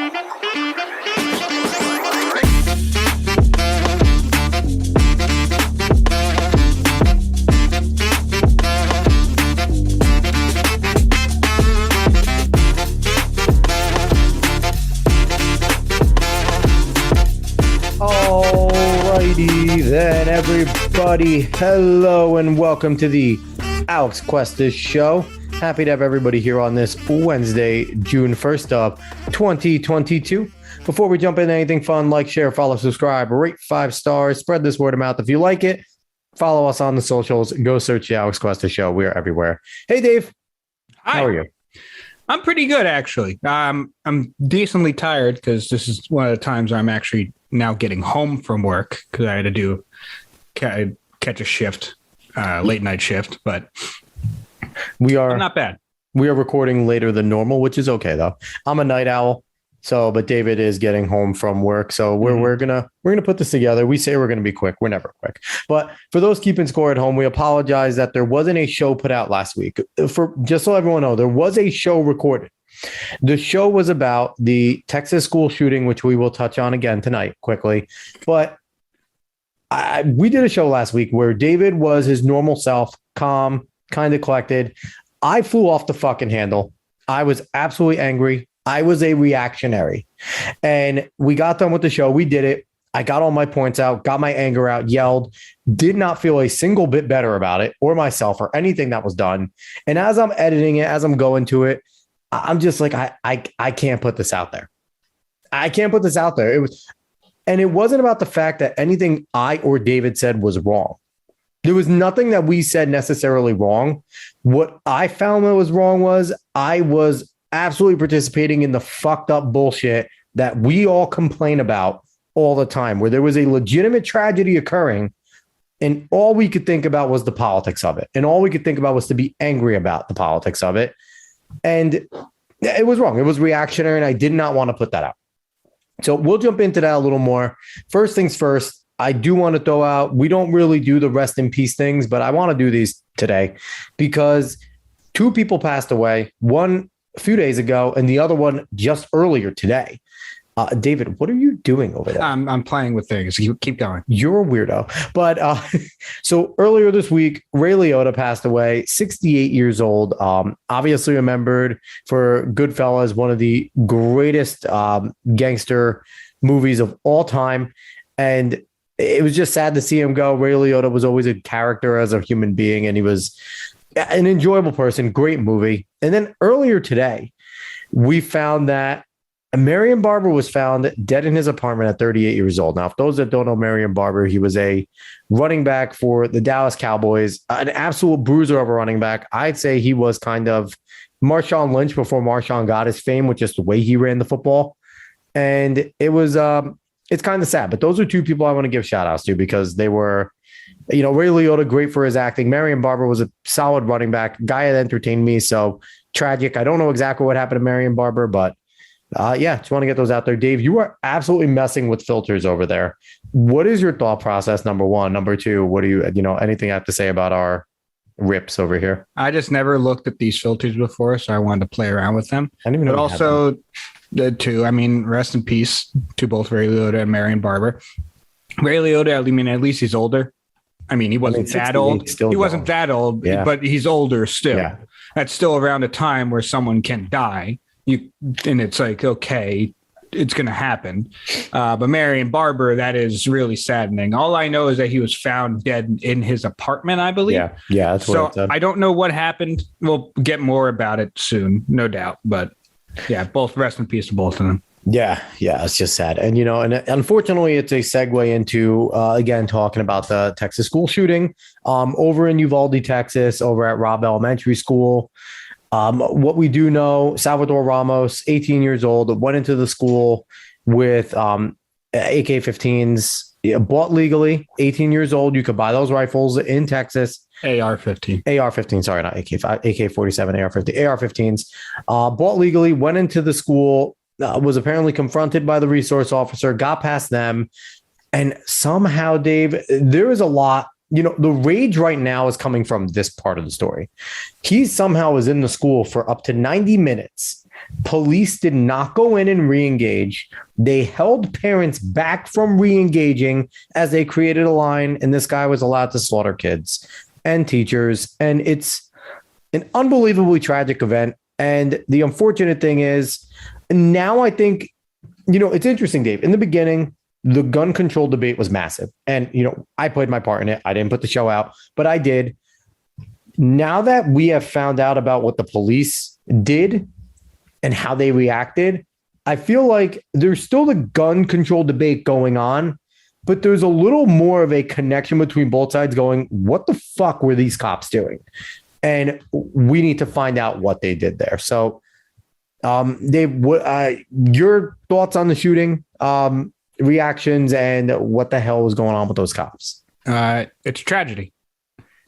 Alrighty then, everybody. Hello and welcome to the Alex Cuesta Show. Happy to have everybody here on this Wednesday, June 1st of 2022. Before we jump into anything fun, like, share, follow, subscribe, rate 5 stars, spread this word of mouth if you like it. Follow us on the socials. Go search the Alex Cuesta Show. We are everywhere. Hey, Dave. Hi. How are you? I'm pretty good, actually. I'm decently tired because this is one of the times I'm actually now getting home from work because I had to catch a shift, late night shift, but I'm not bad. We are recording later than normal, which is okay though. I'm a night owl, but David is getting home from work, so we're gonna put this together. We say we're gonna be quick. We're never quick. But for those keeping score at home, we apologize that there wasn't a show put out last week. Just so everyone knows, there was a show recorded. The show was about the Texas school shooting, which we will touch on again tonight quickly. But we did a show last week where David was his normal self, calm, kind of collected. I flew off the fucking handle. I was absolutely angry. I was a reactionary. And we got done with the show. We did it. I got all my points out, got my anger out, yelled, did not feel a single bit better about it or myself or anything that was done. And as I'm editing it, as I'm going to it, I'm just like, I can't put this out there. I can't put this out there. It wasn't about the fact that anything I or David said was wrong. There was nothing that we said necessarily wrong. What I found that was wrong was I was absolutely participating in the fucked up bullshit that we all complain about all the time, where there was a legitimate tragedy occurring and all we could think about was the politics of it. And all we could think about was to be angry about the politics of it. And it was wrong. It was reactionary, and I did not want to put that out. So we'll jump into that a little more. First things first, I do want to throw out, we don't really do the rest in peace things, but I want to do these today because 2 people passed away, one a few days ago and the other one just earlier today. David, what are you doing over there? I'm playing with things. You keep going. You're a weirdo. But so earlier this week, Ray Liotta passed away, 68 years old. Obviously remembered for Goodfellas, one of the greatest gangster movies of all time. And it was just sad to see him go. Ray Liotta was always a character as a human being, and he was an enjoyable person. Great movie. And then earlier today, we found that Marion Barber was found dead in his apartment at 38 years old. Now, if those that don't know Marion Barber, he was a running back for the Dallas Cowboys, an absolute bruiser of a running back. I'd say he was kind of Marshawn Lynch before Marshawn got his fame with just the way he ran the football. And it was, it's kind of sad, but those are 2 people I want to give shout outs to because they were, Ray Liotta, great for his acting. Marion Barber was a solid running back, guy that entertained me. So tragic. I don't know exactly what happened to Marion Barber, but just want to get those out there. Dave, you are absolutely messing with filters over there. What is your thought process? Number 1, number 2, what do you anything I have to say about our rips over here? I just never looked at these filters before, so I wanted to play around with them. I didn't even know. But also, the 2, rest in peace to both Ray Liotta and Marion Barber. Ray Liotta, at least he's older. He wasn't that old. He wasn't that old, but he's older still. Yeah. That's still around a time where someone can die. And it's like, okay, it's going to happen. But Marion Barber, that is really saddening. All I know is that he was found dead in his apartment, I believe. Yeah, that's what it said. I don't know what happened. We'll get more about it soon, no doubt. But yeah, both rest in peace to both of them. Yeah, it's just sad. And, and unfortunately, it's a segue into, again, talking about the Texas school shooting over in Uvalde, Texas, over at Robb Elementary School. What we do know, Salvador Ramos, 18 years old, went into the school with AK-15s, bought legally, 18 years old. You could buy those rifles in Texas. AR-15. Sorry, not AK-47, AR-15. AR-15s. Bought legally, went into the school, was apparently confronted by the resource officer, got past them. And somehow, Dave, there is a lot. The rage right now is coming from this part of the story. He somehow was in the school for up to 90 minutes, Police did not go in and re-engage. They held parents back from re-engaging as they created a line, and this guy was allowed to slaughter kids and teachers. And it's an unbelievably tragic event. And the unfortunate thing is, now I think, it's interesting, Dave. In the beginning, the gun control debate was massive. And, I played my part in it. I didn't put the show out, but I did. Now that we have found out about what the police did and how they reacted, I feel like there's still the gun control debate going on, but there's a little more of a connection between both sides going, what the fuck were these cops doing? And we need to find out what they did there. So, Dave, your thoughts on the shooting, reactions, and what the hell was going on with those cops? It's a tragedy.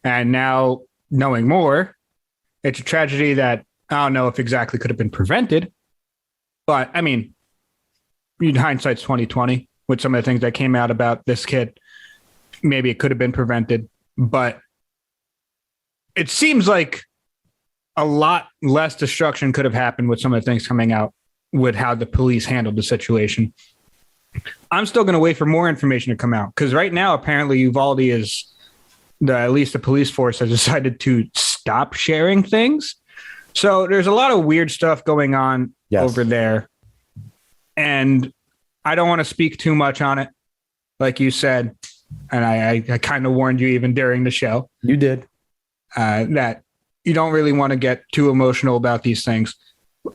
And now, knowing more, it's a tragedy that I don't know if exactly could have been prevented. But, I mean, hindsight's 2020 with some of the things that came out about this kid. Maybe it could have been prevented. But it seems like a lot less destruction could have happened with some of the things coming out with how the police handled the situation. I'm still going to wait for more information to come out because right now, apparently, Uvalde is at least the police force has decided to stop sharing things. So there's a lot of weird stuff going on over there. And I don't want to speak too much on it, like you said. And I kind of warned you even during the show. You did. That you don't really want to get too emotional about these things.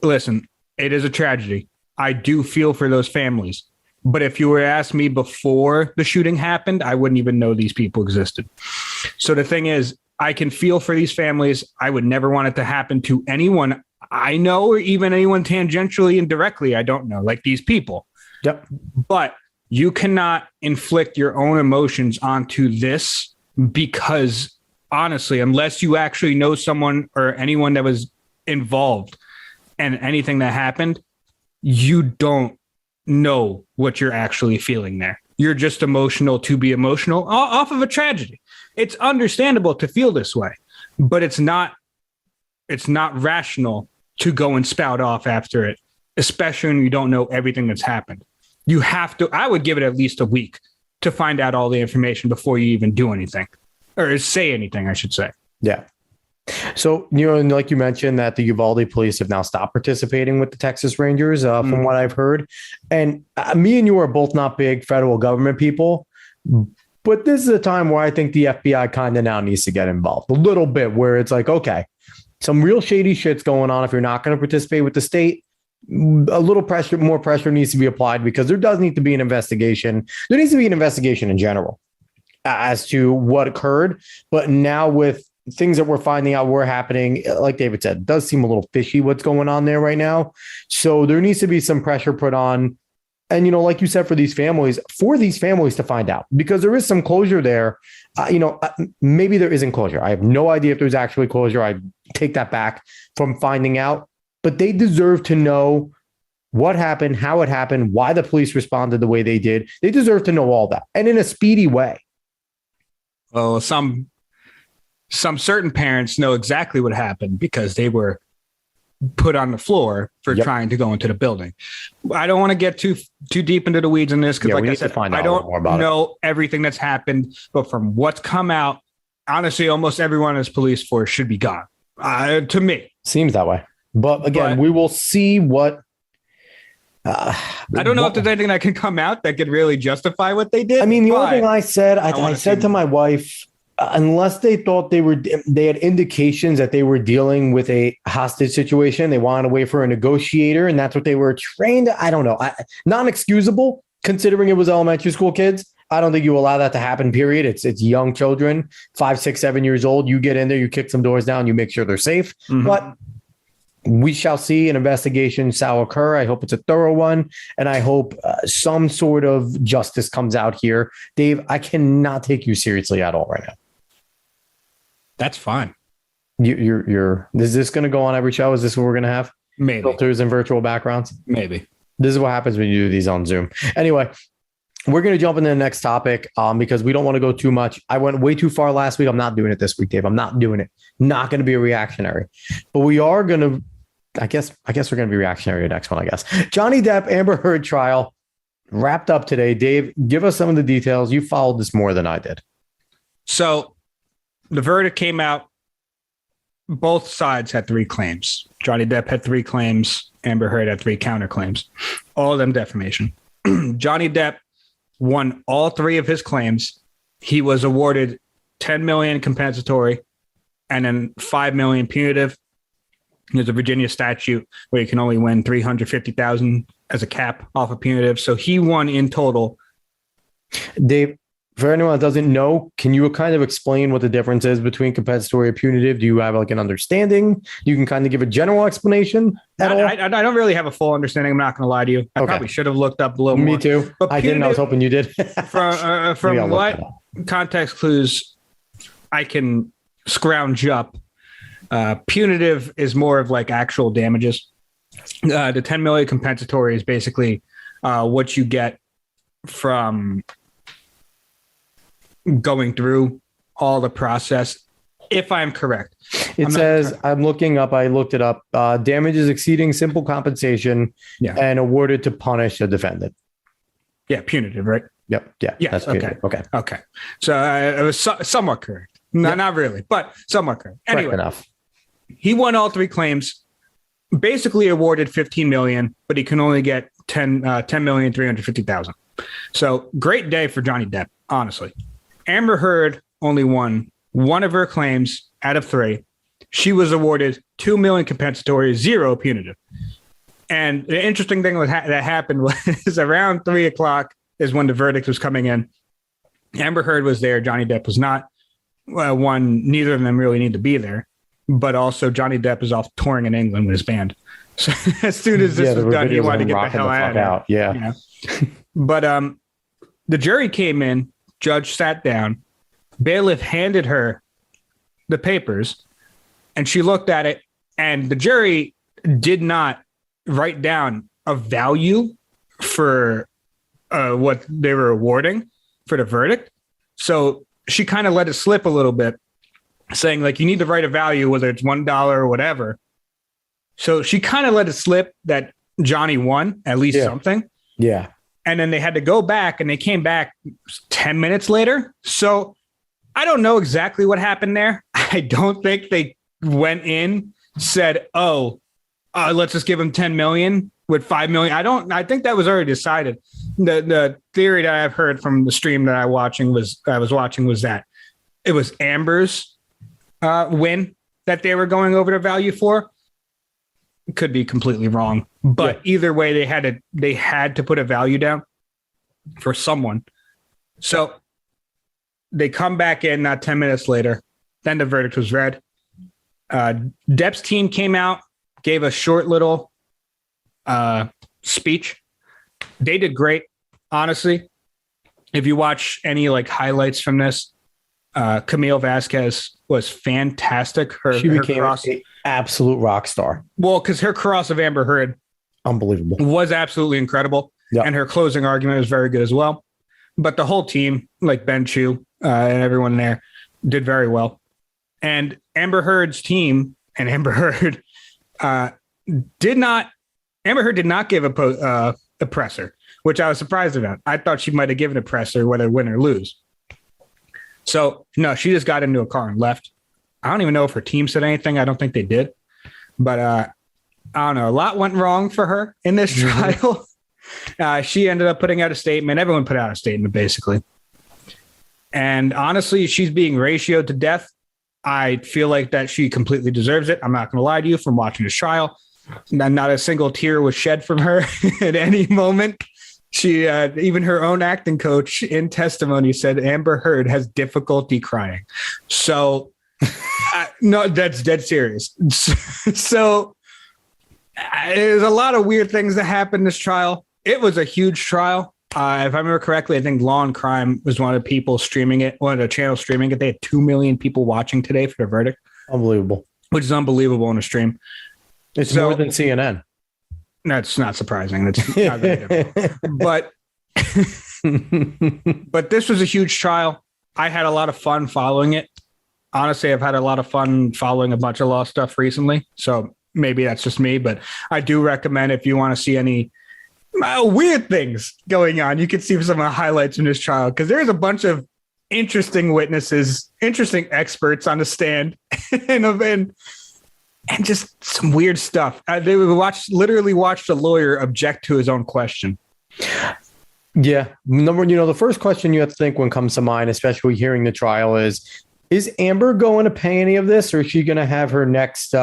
Listen, it is a tragedy. I do feel for those families. But if you were to ask me before the shooting happened, I wouldn't even know these people existed. So the thing is, I can feel for these families. I would never want it to happen to anyone I know or even anyone tangentially and directly I don't know, like these people. Yep. But you cannot inflict your own emotions onto this because, honestly, unless you actually know someone or anyone that was involved and anything that happened, you don't know what you're actually feeling there. You're just emotional to be emotional off of a tragedy. It's understandable to feel this way, but it's not rational to go and spout off after it, especially when you don't know everything that's happened. You have to, I would give it at least a week to find out all the information before you even do anything or say anything, I should say. Yeah. So, and like you mentioned that the Uvalde police have now stopped participating with the Texas Rangers, from what I've heard. And me and you are both not big federal government people, but this is a time where I think the FBI kind of now needs to get involved a little bit, where it's like, okay, some real shady shit's going on. If you're not going to participate with the state, a little pressure, more pressure needs to be applied because there does need to be an investigation. There needs to be an investigation in general as to what occurred. But now with things that we're finding out were happening, like David said, it does seem a little fishy what's going on there right now. So there needs to be some pressure put on. And, like you said, for these families to find out, because there is some closure there. Maybe there isn't closure. I have no idea if there's actually closure. I take that back from finding out, but they deserve to know what happened, how it happened, why the police responded the way they did. They deserve to know all that, and in a speedy way. Well, some certain parents know exactly what happened because they were put on the floor for trying to go into the building. I don't want to get too deep into the weeds in this because, like I said, I don't know everything that's happened. But from what's come out, honestly, almost everyone in this police force should be gone. To me, seems that way. But again, we will see what. I don't know if there's anything that can come out that could really justify what they did. I mean, the only thing I said, I said to my wife, unless they thought they had indications that they were dealing with a hostage situation, they wanted to wait for a negotiator, and that's what they were trained. I don't know. Not excusable considering it was elementary school kids. I don't think you allow that to happen, period. It's young children, 5, 6, 7 years old. You get in there, you kick some doors down, you make sure they're safe. Mm-hmm. But we shall see. An investigation shall occur. I hope it's a thorough one, and I hope some sort of justice comes out here. Dave, I cannot take you seriously at all right now. That's fine. You're. Is this going to go on every show? Is this what we're going to have? Maybe filters and virtual backgrounds. Maybe this is what happens when you do these on Zoom. Anyway, we're going to jump into the next topic because we don't want to go too much. I went way too far last week. I'm not doing it this week, Dave. I'm not doing it. Not going to be a reactionary, but we are going to I guess we're going to be reactionary to the next one, I guess. Johnny Depp, Amber Heard trial wrapped up today. Dave, give us some of the details. You followed this more than I did. So the verdict came out. Both sides had 3 claims. Johnny Depp had 3 claims. Amber Heard had 3 counterclaims. All of them defamation. Johnny Depp won all 3 of his claims. He was awarded $10 million compensatory and then $5 million punitive. There's a Virginia statute where you can only win $350,000 as a cap off of punitive. So he won in total. Dave, for anyone that doesn't know, can you kind of explain what the difference is between compensatory and punitive? Do you have like an understanding? You can kind of give a general explanation at all? I don't really have a full understanding. I'm not going to lie to you. I probably should have looked up a little more. Me too. But I didn't. I was hoping you did. from what context clues I can scrounge up, punitive is more of like actual damages. The 10 million compensatory is basically what you get from going through all the process, if I'm correct. It says, I looked it up, damages exceeding simple compensation and awarded to punish a defendant. Yeah, punitive, right? Yep. Yeah. Yes. That's Okay. So it was somewhat correct. No, not really, but somewhat correct. Anyway, correct enough. He won all 3 claims, basically awarded $15 million, but he can only get $10,350,000. So great day for Johnny Depp, honestly. Amber Heard only won 1 of her claims out of 3. She was awarded $2 million compensatory, 0 punitive. And the interesting thing that happened was around 3:00 is when the verdict was coming in. Amber Heard was there. Johnny Depp was not. Neither of them really need to be there. But also Johnny Depp is off touring in England with his band. So as soon as this was done, he wanted to get the hell out of there. Yeah. You know? But the jury came in. Judge sat down. Bailiff handed her the papers, and she looked at it, and the jury did not write down a value for what they were awarding for the verdict. So she kind of let it slip a little bit, saying, like, you need to write a value, whether it's $1 or whatever. So she kind of let it slip that Johnny won at least something. Yeah. And then they had to go back, and they came back 10 minutes later. So I don't know exactly what happened there. I don't think they went in, said, let's just give him 10 million with 5 million. I think that was already decided. The theory that I've heard from the stream that I was watching was that it was Amber's win that they were going over the value for. It could be completely wrong, but either way, they had to put a value down for someone. So they come back in not 10 minutes later. Then the verdict was read. Depp's team came out, gave a short little speech. They did great, honestly. If you watch any like highlights from this, Camille Vasquez was fantastic. She became an absolute rock star. Well, because her cross of Amber Heard, unbelievable, was absolutely incredible. Yep. And her closing argument was very good as well. But the whole team, like Ben Chu and everyone there, did very well. And Amber Heard's team and Amber Heard did not give a presser, which I was surprised about. I thought she might have given a presser whether win or lose. So, no, she just got into a car and left. I don't even know if her team said anything. I don't think they did. But I don't know. A lot went wrong for her in this trial. She ended up putting out a statement. Everyone put out a statement, basically. And honestly, she's being ratioed to death. I feel like that she completely deserves it. I'm not going to lie to you, from watching this trial. Not a single tear was shed from her at any moment. She, even her own acting coach in testimony said Amber Heard has difficulty crying. So, no, that's dead serious. So, there's a lot of weird things that happened in this trial. It was a huge trial. If I remember correctly, I think Law and Crime was one of the people streaming it, one of the channels streaming it. They had 2 million people watching today for the verdict. Unbelievable. Which is unbelievable on a stream. It's more than CNN. That's not surprising. That's not very difficult. But this was a huge trial. I had a lot of fun following it. Honestly, I've had a lot of fun following a bunch of law stuff recently. So maybe that's just me, but I do recommend if you want to see any weird things going on, you can see some of the highlights in this trial because there's a bunch of interesting witnesses, interesting experts on the stand, and just some weird stuff. They literally watched a lawyer object to his own question. Yeah. The first question you have to think when comes to mind, especially hearing the trial, is Amber going to pay any of this, or is she going to have her next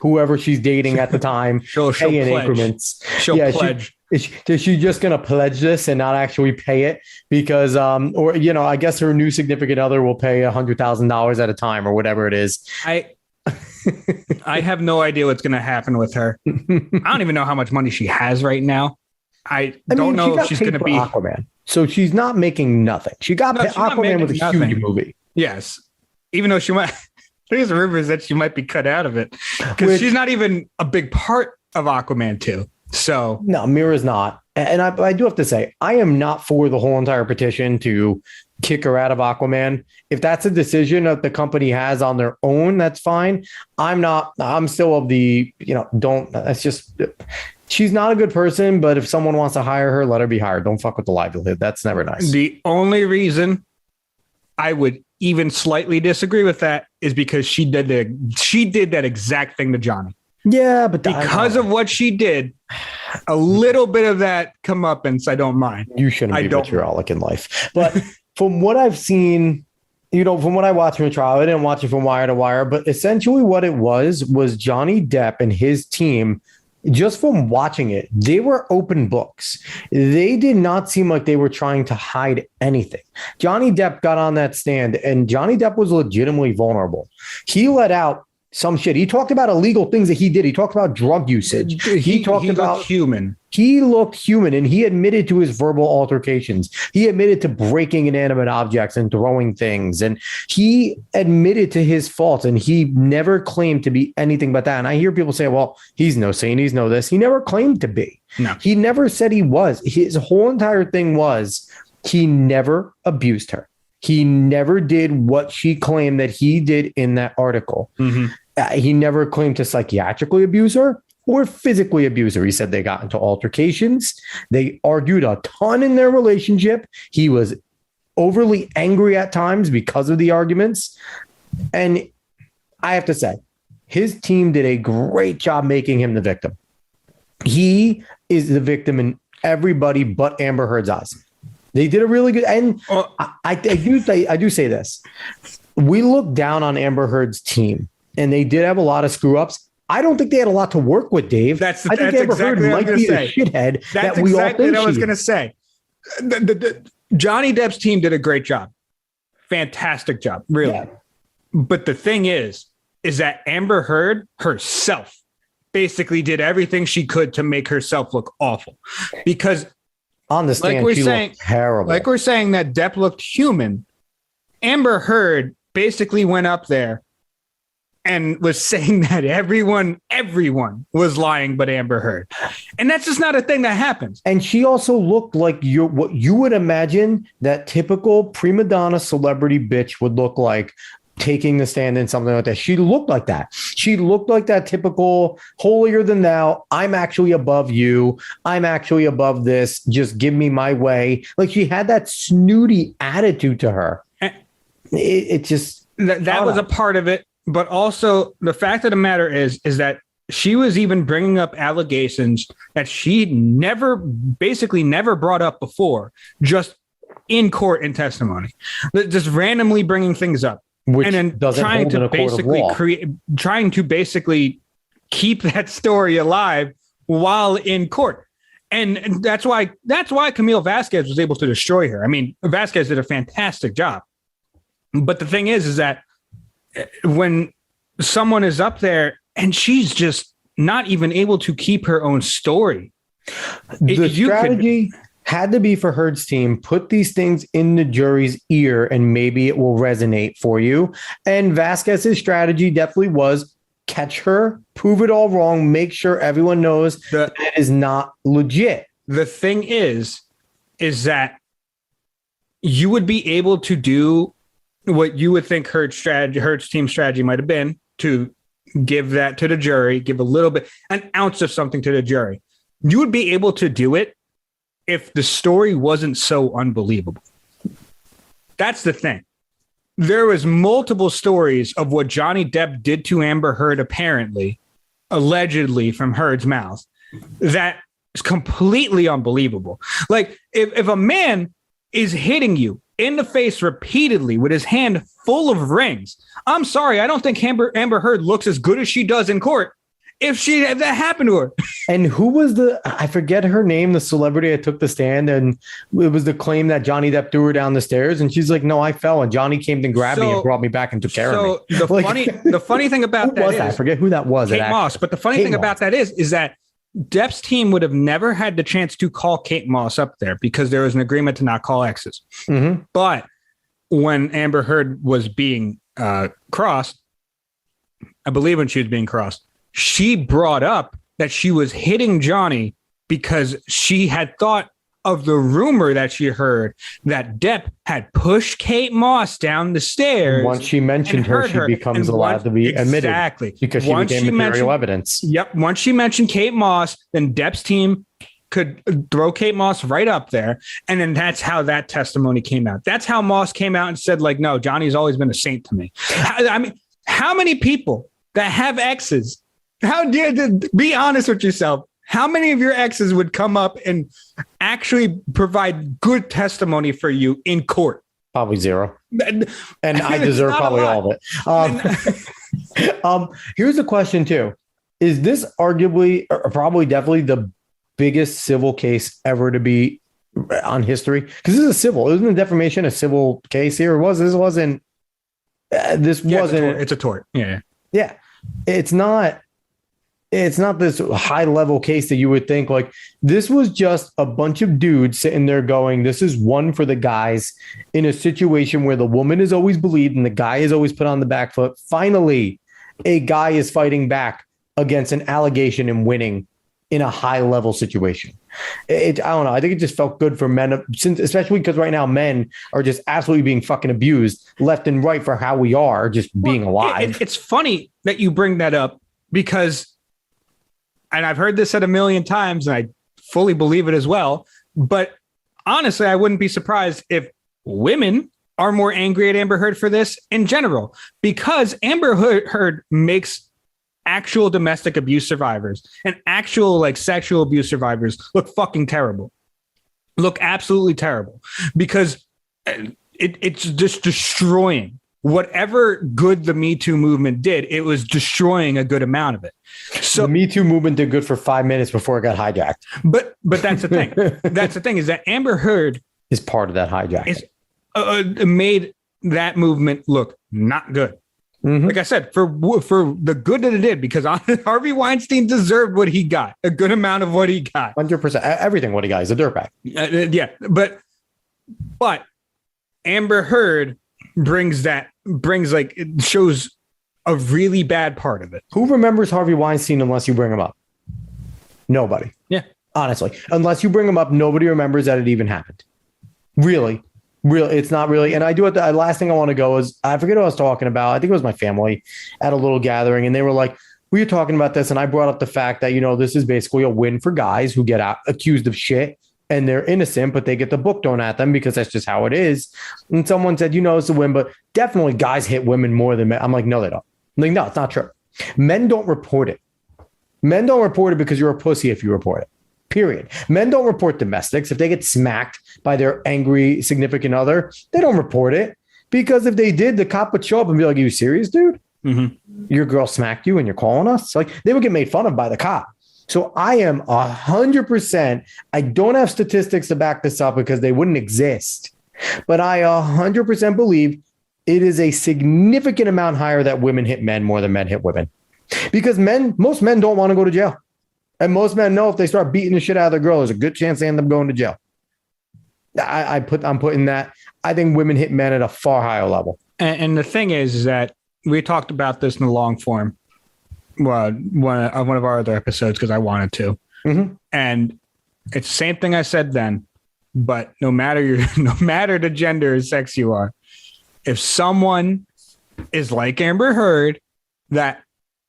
whoever she's dating at the time she'll pay in pledge. Increments? She'll pledge. Is she just going to pledge this and not actually pay it? Because, I guess her new significant other will pay $100,000 at a time or whatever it is. I have no idea what's going to happen with her. I don't even know how much money she has right now. I don't know if she's going to be Aquaman. So she's not making nothing. She got Aquaman with a huge movie. Yes. Even though she might, there's rumors that she might be cut out of it because she's not even a big part of Aquaman 2. So no, Mira's not. And I do have to say, I am not for the whole entire petition to kick her out of Aquaman. If that's a decision that the company has on their own, that's fine. I'm still of the, that's just, she's not a good person, but if someone wants to hire her, let her be hired. Don't fuck with the livelihood. That's never nice. The only reason I would even slightly disagree with that is because she did that exact thing to Johnny. Yeah, but because of what she did, a little bit of that comeuppance, I don't mind. You shouldn't be vitriolic in life. But from what I've seen, from what I watched from the trial, I didn't watch it from wire to wire, but essentially what it was Johnny Depp and his team, just from watching it, they were open books. They did not seem like they were trying to hide anything. Johnny Depp got on that stand, and Johnny Depp was legitimately vulnerable. He let out some shit. He talked about illegal things that he did. He talked about drug usage. He talked about human. He looked human, and he admitted to his verbal altercations. He admitted to breaking inanimate objects and throwing things, and he admitted to his faults, and he never claimed to be anything but that. And I hear people say, well, he's no saint, he's no this. He never claimed to be. No. He never said he was. His whole entire thing was he never abused her. He never did what she claimed that he did in that article. Mm-hmm. He never claimed to psychiatrically abuse her or physically abuse her. He said they got into altercations. They argued a ton in their relationship. He was overly angry at times because of the arguments. And I have to say, his team did a great job making him the victim. He is the victim in everybody but Amber Heard's eyes. They did a really good, and I do say this. We look down on Amber Heard's team, and they did have a lot of screw ups. I don't think they had a lot to work with, Dave. I think Amber exactly Heard might be the shithead that we all think. That's exactly what I was going to say. Johnny Depp's team did a great job. Fantastic job, really. Yeah. But the thing is that Amber Heard herself basically did everything she could to make herself look awful. Because on the stand, she looked terrible. Like we're saying that Depp looked human, Amber Heard basically went up there and was saying that everyone was lying but Amber Heard. And that's just not a thing that happens. And she also looked like what you would imagine that typical prima donna celebrity bitch would look like taking the stand in something like that. She looked like that. She looked like that typical holier than thou. I'm actually above you. I'm actually above this. Just give me my way. Like she had that snooty attitude to her. It just that was a part of it. But also the fact of the matter is that she was even bringing up allegations that she never brought up before, just in court in testimony, just randomly bringing things up. Which and then trying to basically keep that story alive while in court. And that's why Camille Vasquez was able to destroy her. I mean, Vasquez did a fantastic job. But the thing is that when someone is up there and she's just not even able to keep her own story, the strategy had to be for Heard's team, put these things in the jury's ear and maybe it will resonate for you. And Vasquez's strategy definitely was catch her, prove it all wrong, make sure everyone knows that it is not legit. The thing is that you would be able to do what you would think Heard's team strategy might have been to give that to the jury, give a little bit, an ounce of something to the jury. You would be able to do it if the story wasn't so unbelievable. That's the thing. There was multiple stories of what Johnny Depp did to Amber Heard, apparently, allegedly from Heard's mouth, that is completely unbelievable. Like, if a man is hitting you in the face repeatedly with his hand full of rings, I'm sorry, I don't think Amber Heard looks as good as she does in court if that happened to her. And who was I forget her name, the celebrity that took the stand, and it was the claim that Johnny Depp threw her down the stairs, and she's like, no, I fell, and Johnny came and grabbed me and brought me back and took care of me. So the funny thing about that is, I forget who that was. Kate Moss. But the funny thing about that is that Depp's team would have never had the chance to call Kate Moss up there because there was an agreement to not call exes. Mm-hmm. But when Amber Heard was being crossed, I believe when she was being crossed, she brought up that she was hitting Johnny because she had thought of the rumor that she heard that Depp had pushed Kate Moss down the stairs. And once she mentioned her, she becomes allowed to be admitted. Exactly. Because she became material evidence. Yep. Once she mentioned Kate Moss, then Depp's team could throw Kate Moss right up there. And then that's how that testimony came out. That's how Moss came out and said, like, no, Johnny's always been a saint to me. I mean, how many people that have exes, be honest with yourself, how many of your exes would come up and actually provide good testimony for you in court? Probably zero. And I deserve probably all of it. Here's a question too. Is this arguably, or probably definitely the biggest civil case ever to be on history? Because this is a civil. Isn't the defamation a civil case here? This wasn't. It's a tort. Yeah. Yeah. It's not this high level case that you would think. Like, this was just a bunch of dudes sitting there going, this is one for the guys in a situation where the woman is always believed and the guy is always put on the back foot. Finally, a guy is fighting back against an allegation and winning in a high level situation. I don't know. I think it just felt good for men, especially because right now men are just absolutely being fucking abused left and right for how we are, just being alive. It's funny that you bring that up because, and I've heard this said a million times and I fully believe it as well, but honestly, I wouldn't be surprised if women are more angry at Amber Heard for this in general, because Amber Heard makes actual domestic abuse survivors and actual like sexual abuse survivors look fucking terrible, look absolutely terrible, because it's just destroying whatever good the Me Too movement did. It was destroying a good amount of it. So the Me Too movement did good for 5 minutes before it got hijacked. But that's the thing. That's the thing, is that Amber Heard is part of that hijack. Made that movement look not good. Mm-hmm. Like I said, for the good that it did, because Harvey Weinstein deserved what he got, a good amount of what he got. 100%. Everything what he got. He's a dirtbag. Yeah. But Amber Heard it shows a really bad part of it. Who remembers Harvey Weinstein unless you bring him up? Nobody. Yeah. Honestly, unless you bring him up, nobody remembers that it even happened. Really, it's not really. And I do it. The last thing I want to go is, I forget what I was talking about. I think it was my family at a little gathering, and they were like, we were talking about this, and I brought up the fact that, this is basically a win for guys who get accused of shit and they're innocent, but they get the book thrown at them because that's just how it is. And someone said, it's a win, but definitely guys hit women more than men. I'm like, no, they don't. I'm like, no, it's not true. Men don't report it. Men don't report it because you're a pussy if you report it. Period. Men don't report domestics. If they get smacked by their angry significant other, they don't report it, because if they did, the cop would show up and be like, are you serious, dude? Mm-hmm. Your girl smacked you and you're calling us? Like, they would get made fun of by the cop. So I am 100%. I don't have statistics to back this up because they wouldn't exist, but I 100% believe it is a significant amount higher that women hit men more than men hit women, because most men don't want to go to jail. And most men know if they start beating the shit out of their girl, there's a good chance they end up going to jail. I'm putting that. I think women hit men at a far higher level. And the thing is that we talked about this in the long form. Well, one of our other episodes, because I wanted to. Mm-hmm. And it's the same thing I said then, but no matter the gender or sex you are, if someone is like Amber Heard, that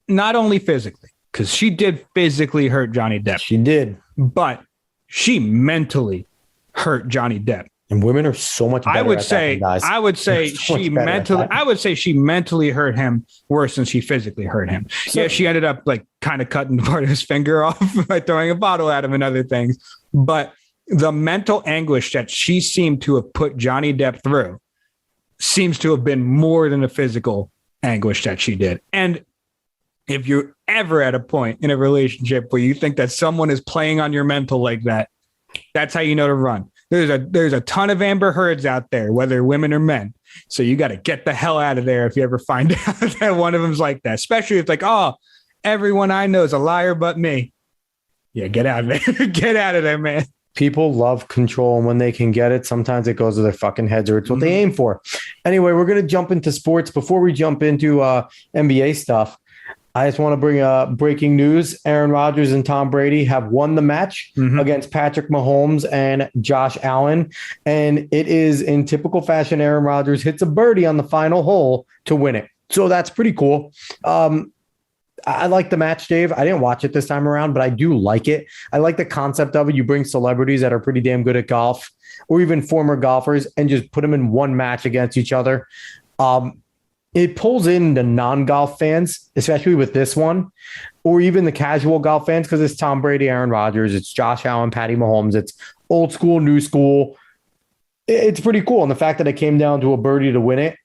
not only physically, because she did physically hurt Johnny Depp. She did. But she mentally hurt Johnny Depp. And women are so much better I would at say, that than guys. I would say she mentally hurt him worse than she physically hurt him. So, yeah, she ended up like kind of cutting part of his finger off by throwing a bottle at him and other things. But the mental anguish that she seemed to have put Johnny Depp through seems to have been more than the physical anguish that she did. And if you're ever at a point in a relationship where you think that someone is playing on your mental like that, that's how you know to run. There's a ton of Amber Heards out there, whether women or men. So you got to get the hell out of there if you ever find out that one of them's like that, especially if it's like, oh, everyone I know is a liar but me. Yeah, get out of there. Get out of there, man. People love control, and when they can get it, sometimes it goes to their fucking heads, or it's what they aim for. Anyway, we're going to jump into sports. Before we jump into NBA stuff, I just want to bring breaking news. Aaron Rodgers and Tom Brady have won the match against Patrick Mahomes and Josh Allen. And it is in typical fashion. Aaron Rodgers hits a birdie on the final hole to win it. So that's pretty cool. I like the match, Dave. I didn't watch it this time around, but I do like it. I like the concept of it. You bring celebrities that are pretty damn good at golf, or even former golfers, and just put them in one match against each other. It pulls in the non-golf fans, especially with this one, or even the casual golf fans, because it's Tom Brady, Aaron Rodgers, it's Josh Allen, Patty Mahomes, it's old school, new school. It's pretty cool. And the fact that it came down to a birdie to win it,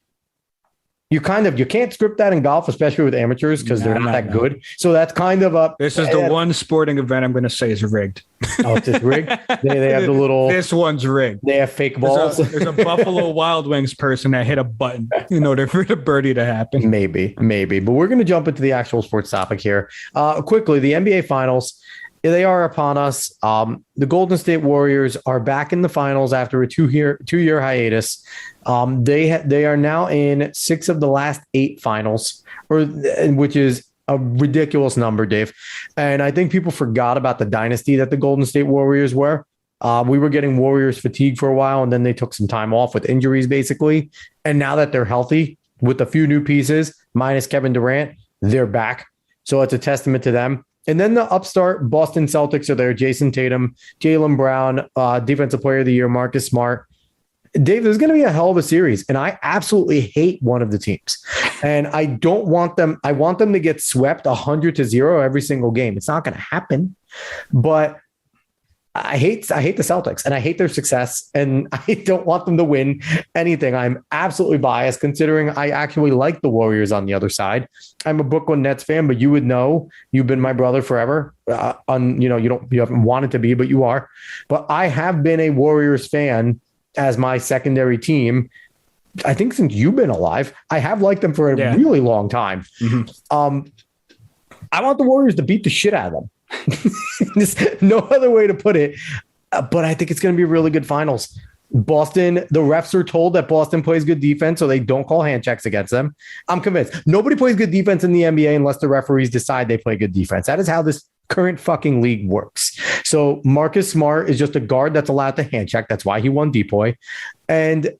you can't script that in golf, especially with amateurs, because they're not that good. So that's kind of a... This is the one sporting event I'm going to say is rigged. Oh, it's just rigged? They have the little... This one's rigged. They have fake balls. There's a Buffalo Wild Wings person that hit a button in order for the birdie to happen. Maybe. But we're going to jump into the actual sports topic here. Quickly, the NBA Finals, they are upon us. The Golden State Warriors are back in the finals after a two-year hiatus. They are now in 6 of the last 8 finals, which is a ridiculous number, Dave. And I think people forgot about the dynasty that the Golden State Warriors were. We were getting Warriors fatigue for a while, and then they took some time off with injuries, basically. And now that they're healthy with a few new pieces, minus Kevin Durant, they're back. So it's a testament to them. And then the upstart Boston Celtics are there. Jason Tatum, Jaylen Brown, Defensive Player of the Year, Marcus Smart. Dave, there's going to be a hell of a series, and I absolutely hate one of the teams. And I don't want them. I want them to get swept 100-0 every single game. It's not going to happen, but I hate the Celtics, and I hate their success, and I don't want them to win anything. I'm absolutely biased considering I actually like the Warriors on the other side. I'm a Brooklyn Nets fan, but you would know, you've been my brother forever. You haven't wanted to be, but you are. But I have been a Warriors fan as my secondary team, I think since you've been alive. I have liked them for a really long time. I want the Warriors to beat the shit out of them. There's no other way to put it. But I think it's going to be a really good finals. Boston, the refs are told that Boston plays good defense, so they don't call hand checks against them. I'm convinced. Nobody plays good defense in the NBA unless the referees decide they play good defense. That is how this current fucking league works. So Marcus Smart is just a guard that's allowed to hand check. That's why he won Depoy. And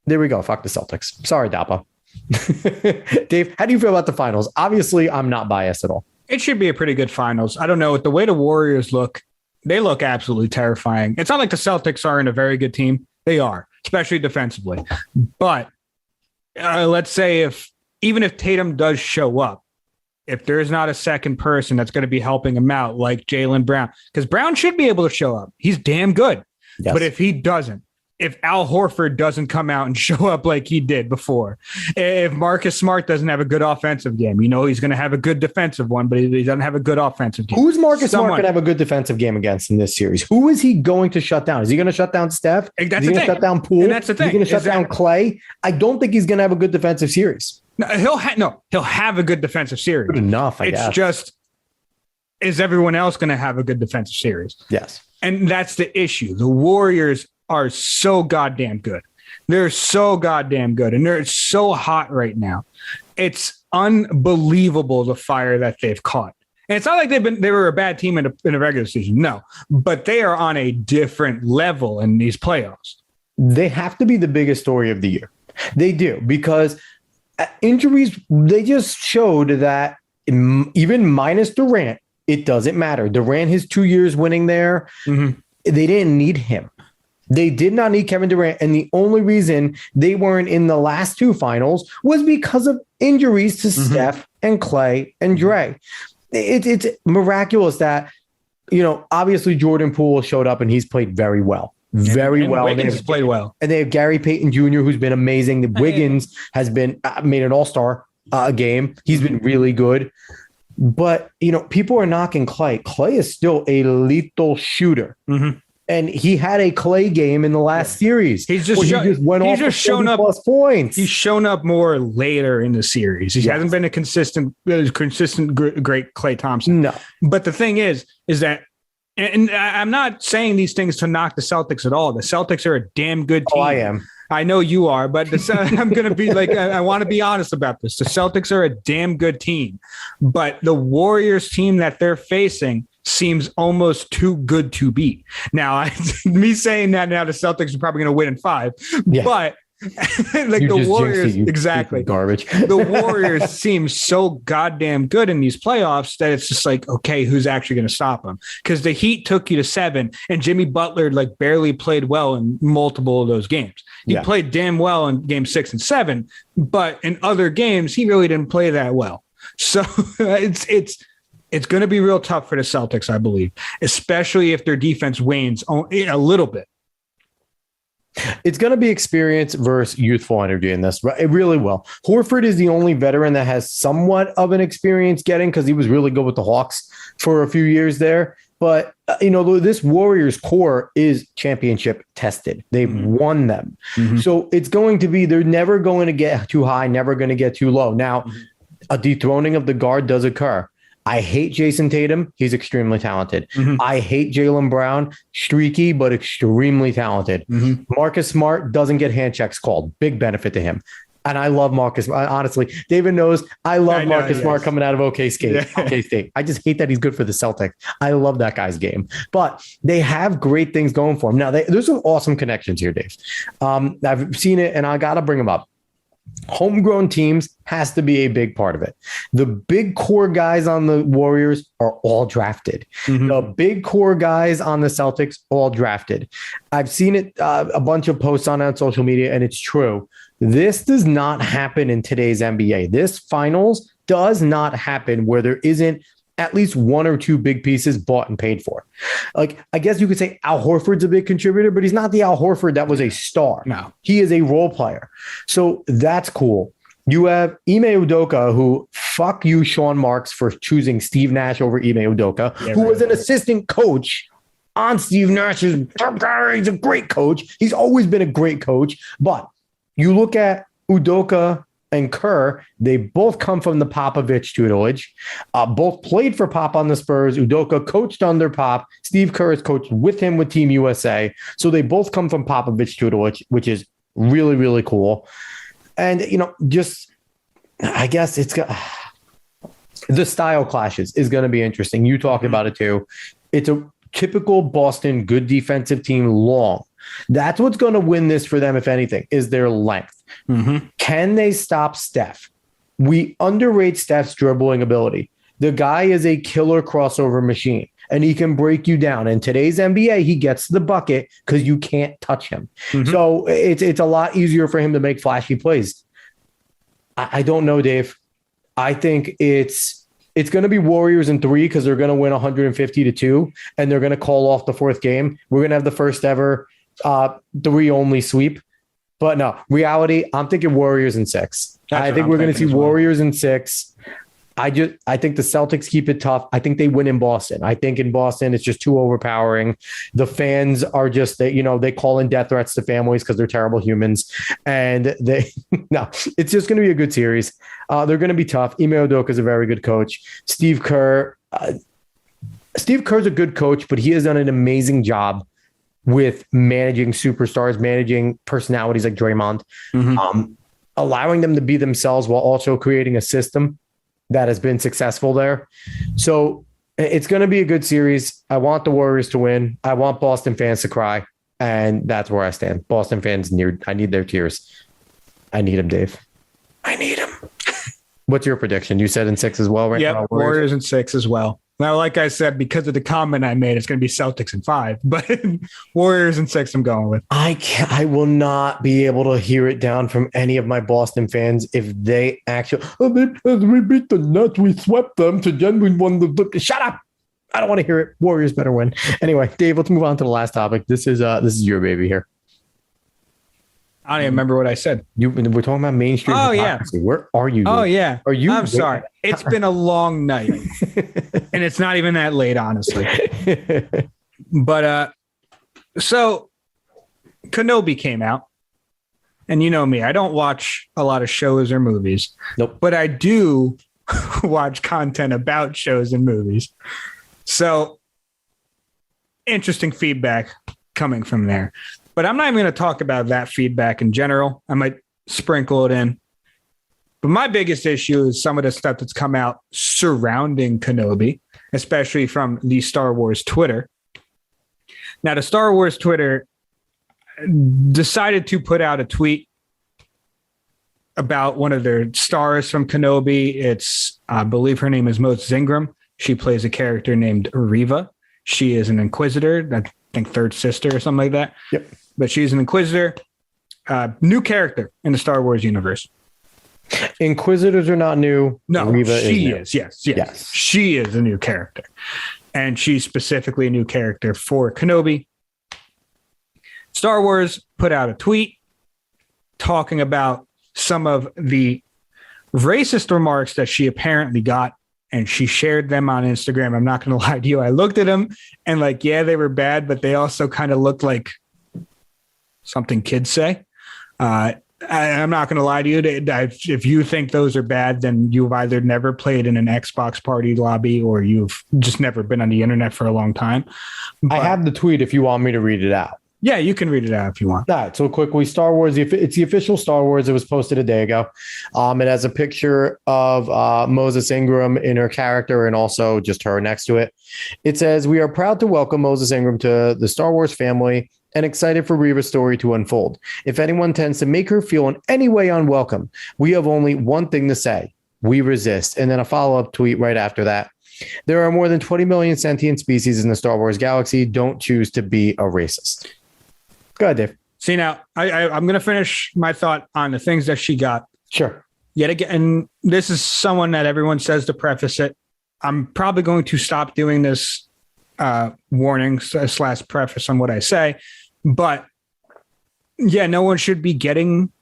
there we go. Fuck the Celtics. Sorry, Dappa. Dave, how do you feel about the finals? Obviously, I'm not biased at all. It should be a pretty good finals. I don't know. With the way the Warriors look, they look absolutely terrifying. It's not like the Celtics aren't a very good team. They are, especially defensively. But let's say even if Tatum does show up, if there's not a second person that's going to be helping him out, like Jaylen Brown, because Brown should be able to show up. He's damn good. Yes. But if he doesn't, if Al Horford doesn't come out and show up like he did before, if Marcus Smart doesn't have a good offensive game, he's going to have a good defensive one, but he doesn't have a good offensive game. Who's Marcus Smart going to have a good defensive game against in this series? Who is he going to shut down? Is he going to shut down Steph? Is he going to shut down Poole? And that's the thing. Is he going to shut down Clay? I don't think he's going to have a good defensive series. No, he'll have a good defensive series. Good enough, I guess. It's just, is everyone else going to have a good defensive series? Yes. And that's the issue. The Warriors are so goddamn good. They're so goddamn good. And they're so hot right now. It's unbelievable the fire that they've caught. And it's not like they were a bad team in a regular season. No, but they are on a different level in these playoffs. They have to be the biggest story of the year. They do, because injuries, they just showed that even minus Durant, it doesn't matter. Durant, his 2 years winning there, they didn't need him. They did not need Kevin Durant. And the only reason they weren't in the last two finals was because of injuries to Steph and Clay and Dre. It's miraculous that, obviously Jordan Poole showed up and he's played very well. Very well. Wiggins has played well. And they have Gary Payton Jr., who's been amazing. The Wiggins has been made an all-star game. He's been really good. But, people are knocking Clay. Clay is still a lethal shooter. And he had a Clay game in the last series. He's just shown up plus points. He's shown up more later in the series. He hasn't been a consistent great Klay Thompson. No. But the thing is that, and I'm not saying these things to knock the Celtics at all. The Celtics are a damn good team. Oh, I am. I know you are, but I'm going to be I want to be honest about this. The Celtics are a damn good team, but the Warriors team that they're facing seems almost too good to beat. Now, me saying that now, the Celtics are probably going to win in 5, but the Warriors, exactly garbage. The Warriors seem so goddamn good in these playoffs that it's just like, okay, who's actually going to stop them? Because the Heat took you to 7, and Jimmy Butler barely played well in multiple of those games. He played damn well in game 6 and 7, but in other games he really didn't play that well. So it's going to be real tough for the Celtics, I believe, especially if their defense wanes a little bit. It's going to be experience versus youthful energy in this. It really will. Horford is the only veteran that has somewhat of an experience getting, because he was really good with the Hawks for a few years there. But, this Warriors core is championship tested. They've won them. So it's going to be, they're never going to get too high, never going to get too low. Now, a dethroning of the guard does occur. I hate Jason Tatum. He's extremely talented. I hate Jaylen Brown. Streaky, but extremely talented. Marcus Smart doesn't get hand checks called. Big benefit to him. And I love Marcus. Honestly, David knows I love Marcus Smart coming out of OK State. I just hate that he's good for the Celtics. I love that guy's game. But they have great things going for him. Now, there's some awesome connections here, Dave. I've seen it, and I got to bring them up. Homegrown teams has to be a big part of it. The big core guys on the Warriors are all drafted. The big core guys on the Celtics, all drafted. I've seen it, a bunch of posts on social media, and it's true. This does not happen in today's NBA. This finals does not happen where there isn't at least one or two big pieces bought and paid for. I guess you could say Al Horford's a big contributor, but he's not the Al Horford that was a star. No. He is a role player. So that's cool. You have Ime Udoka, who, fuck you, Sean Marks, for choosing Steve Nash over Ime Udoka, who was an assistant coach on Steve Nash's. He's a great coach. He's always been a great coach. But you look at Udoka and Kerr, they both come from the Popovich tutelage. Both played for Pop on the Spurs. Udoka coached under Pop. Steve Kerr has coached with him with Team USA. So they both come from Popovich tutelage, which is really, really cool. And, I guess it's got the style clashes is going to be interesting. You talked about it too. It's a typical Boston good defensive team, long. That's what's going to win this for them, if anything, is their length. Can they stop Steph? We underrate Steph's dribbling ability. The guy is a killer crossover machine, and he can break you down. In today's NBA, he gets the bucket because you can't touch him. So it's a lot easier for him to make flashy plays. I don't know, Dave. I think it's going to be Warriors in 3 because they're going to win 150-2, and they're going to call off the 4th game. We're going to have the first ever 3-only sweep. But no, reality, I'm thinking Warriors in 6. I think we're going to see Warriors in 6. I think the Celtics keep it tough. I think they win in Boston. I think in Boston, it's just too overpowering. The fans are just, they call in death threats to families because they're terrible humans. And it's just going to be a good series. They're going to be tough. Ime Udoka is a very good coach. Steve Kerr's a good coach, but he has done an amazing job with managing superstars, managing personalities like Draymond, allowing them to be themselves while also creating a system that has been successful there. So it's going to be a good series. I want the Warriors to win. I want Boston fans to cry. And that's where I stand. Boston fans, I need their tears. I need them, Dave. I need them. What's your prediction? You said in 6 as well, right? Yeah, Warriors in 6 as well. Now, like I said, because of the comment I made, it's going to be Celtics in 5, but Warriors in 6 I'm going with. I will not be able to hear it down from any of my Boston fans if they actually, we beat the Nets, we swept them, to then we won the, shut up. I don't want to hear it. Warriors better win. Anyway, Dave, let's move on to the last topic. This is your baby here. I don't even remember what I said. We're talking about mainstream. Oh, hypocrisy. Yeah. Where are you? Oh, yeah. Are you? I'm sorry. It's been a long night. And it's not even that late, honestly. But so Kenobi came out. And you know me, I don't watch a lot of shows or movies. Nope. But I do watch content about shows and movies. So interesting feedback coming from there. But I'm not even going to talk about that feedback in general. I might sprinkle it in. But my biggest issue is some of the stuff that's come out surrounding Kenobi, especially from the Star Wars Twitter. Now, the Star Wars Twitter decided to put out a tweet about one of their stars from Kenobi. It's, I believe her name is Mos Zingram. She plays a character named Reva. She is an Inquisitor, I think third sister or something like that. Yep. But she's an Inquisitor, new character in the Star Wars universe. Inquisitors are not new. No, Reva she is. Yes. She is a new character. And she's specifically a new character for Kenobi. Star Wars put out a tweet talking about some of the racist remarks that she apparently got, and she shared them on Instagram. I'm not going to lie to you. I looked at them and yeah, they were bad, but they also kind of looked like something kids say. I'm not going to lie to you. If you think those are bad, then you've either never played in an Xbox party lobby or you've just never been on the internet for a long time. But I have the tweet if you want me to read it out. Yeah, you can read it out if you want. All right. So quickly, Star Wars, it's the official Star Wars. It was posted a day ago. It has a picture of Moses Ingram in her character and also just her next to it. It says, "We are proud to welcome Moses Ingram to the Star Wars family and excited for Reva's story to unfold. If anyone tends to make her feel in any way unwelcome, we have only one thing to say. We resist." And then a follow-up tweet right after that. "There are more than 20 million sentient species in the Star Wars galaxy. Don't choose to be a racist." Go ahead, Dave. See, now, I'm going to finish my thought on the things that she got. Sure. Yet again, and this is someone that everyone says to preface it. I'm probably going to stop doing this warning / preface on what I say. But yeah, no one should be getting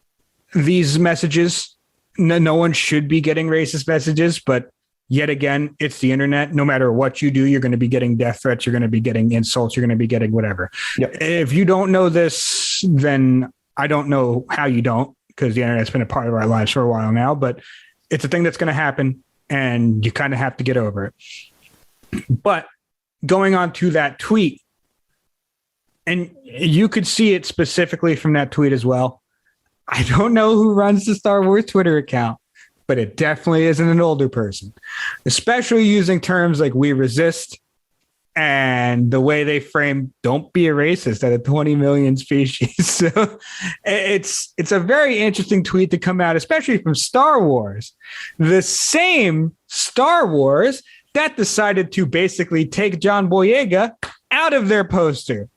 these messages. No one should be getting racist messages. But yet again, it's the internet. No matter what you do, you're going to be getting death threats. You're going to be getting insults. You're going to be getting whatever. Yep. If you don't know this, then I don't know how you don't, because the internet's been a part of our lives for a while now. But it's a thing that's going to happen, and you kind of have to get over it. But going on to that tweet, and you could see it specifically from that tweet as well. I don't know who runs the Star Wars Twitter account, but it definitely isn't an older person, especially using terms like "we resist" and the way they frame "don't be a racist" at a 20 million species. So it's a very interesting tweet to come out, especially from Star Wars, the same Star Wars that decided to basically take John Boyega out of their poster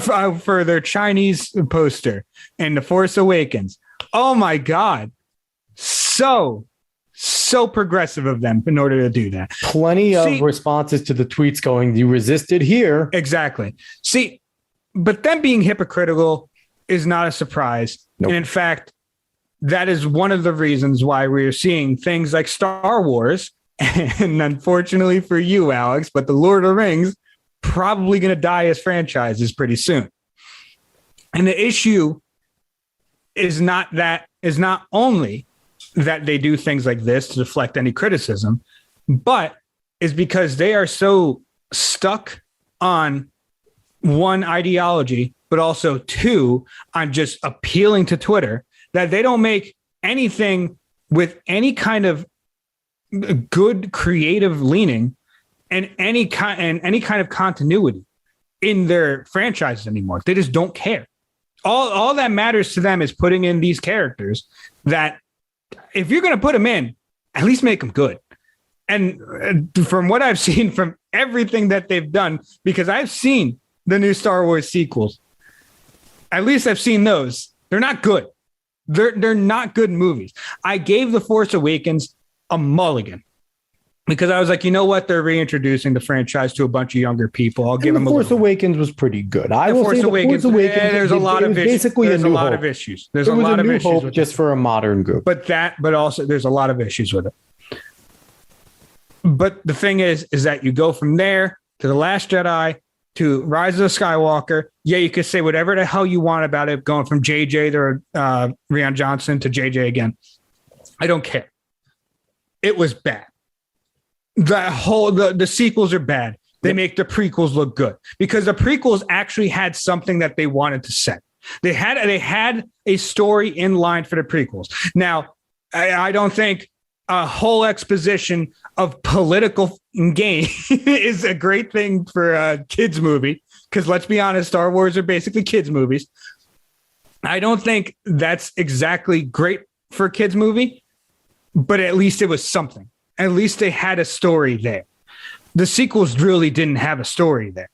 for their Chinese poster in The Force Awakens. Oh my God. So progressive of them in order to do that. Plenty of responses to the tweets going, "You resisted here." Exactly. See, but them being hypocritical is not a surprise. Nope. And in fact, that is one of the reasons why we're seeing things like Star Wars. And unfortunately for you, Alex, but the Lord of the Rings probably going to die as franchises pretty soon. And the issue is not only that they do things like this to deflect any criticism, but is because they are so stuck on one ideology, but also two, on just appealing to Twitter, that they don't make anything with any kind of good creative leaning and any kind of continuity in their franchises anymore. They just don't care. All that matters to them is putting in these characters that, if you're going to put them in, at least make them good. And from what I've seen from everything that they've done, because I've seen the new Star Wars sequels, at least I've seen those. They're not good. They're not good movies. I gave The Force Awakens a mulligan because I was like, you know what? They're reintroducing the franchise to a bunch of younger people. I'll give them a Force Awakens was pretty good. I will say The Force Awakens. There's a lot of issues. There's a lot of issues. There's a lot of issues just for a modern group. But also there's a lot of issues with it. But the thing is that you go from there to The Last Jedi to Rise of the Skywalker. Yeah, you could say whatever the hell you want about it, going from JJ to Rian Johnson to JJ again. I don't care. It was bad. The sequels are bad. They make the prequels look good because the prequels actually had something that they wanted to say. They had a story in line for the prequels. Now, I don't think a whole exposition of political game is a great thing for a kids movie, because let's be honest, Star Wars are basically kids movies. I don't think that's exactly great for a kids movie, but at least it was something. At least they had a story there. The sequels really didn't have a story there.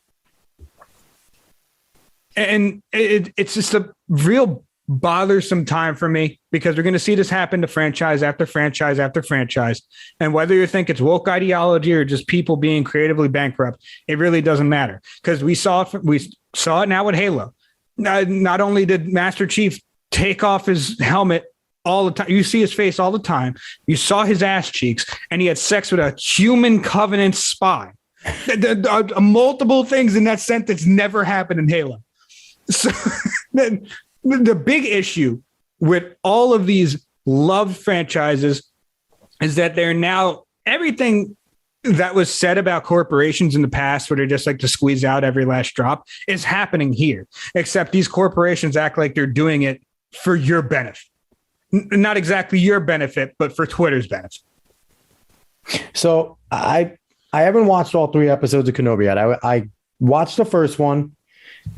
And it's just a real bothersome time for me, because we're going to see this happen to franchise after franchise after franchise. And whether you think it's woke ideology or just people being creatively bankrupt, it really doesn't matter, because we saw it now with Halo. Not only did Master Chief take off his helmet all the time, you see his face all the time, you saw his ass cheeks, and he had sex with a human Covenant spy. Multiple things in that sentence never happened in Halo. So then the big issue with all of these loved franchises is that they're now, everything that was said about corporations in the past, where they're just like to squeeze out every last drop, is happening here. Except these corporations act like they're doing it for your benefit. Not exactly your benefit, but for Twitter's benefit. So I haven't watched all 3 episodes of Kenobi yet. I watched the first one,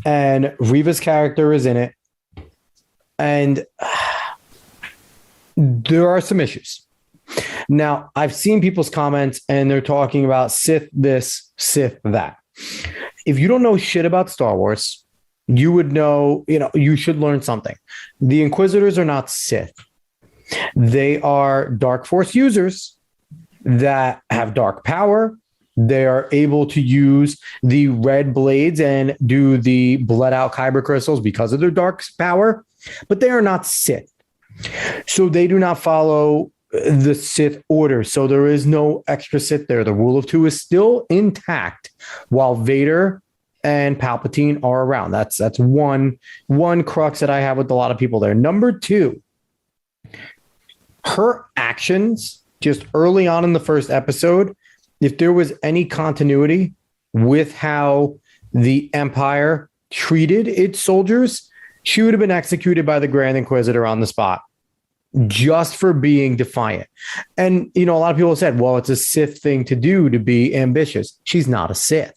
and Reva's character is in it. And there are some issues. Now, I've seen people's comments, and they're talking about Sith this, Sith that. If you don't know shit about Star Wars, you would know, you should learn something. The Inquisitors are not Sith. They are Dark Force users that have dark power. They are able to use the red blades and do the bled out kyber crystals because of their dark power, but they are not Sith. So they do not follow the Sith order. So there is no extra Sith there. The rule of 2 is still intact while Vader and Palpatine are around. That's one crux that I have with a lot of people there. Number 2, her actions just early on in the first episode, if there was any continuity with how the Empire treated its soldiers, she would have been executed by the Grand Inquisitor on the spot just for being defiant. And, a lot of people said, well, it's a Sith thing to do to be ambitious. She's not a Sith.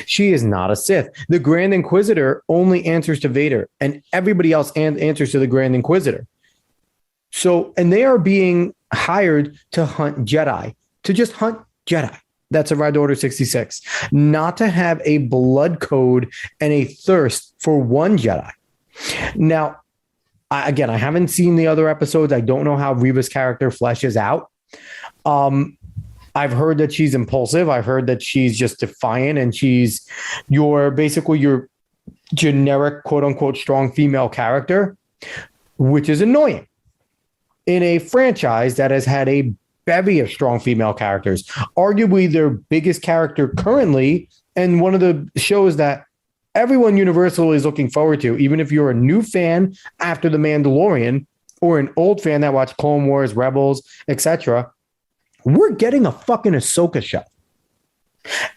She is not a Sith. The Grand Inquisitor only answers to Vader, and everybody else answers to the Grand Inquisitor. So, and they are being hired to hunt Jedi, to just hunt Jedi. That's a Red Order 66, not to have a blood code and a thirst for one Jedi. Now, I haven't seen the other episodes. I don't know how Reva's character fleshes out. I've heard that she's impulsive. I've heard that she's just defiant, and she's your generic, quote unquote, strong female character, which is annoying in a franchise that has had a bevy of strong female characters. Arguably their biggest character currently, and one of the shows that everyone universally is looking forward to, even if you're a new fan after The Mandalorian or an old fan that watched Clone Wars, Rebels, etc., we're getting a fucking Ahsoka show.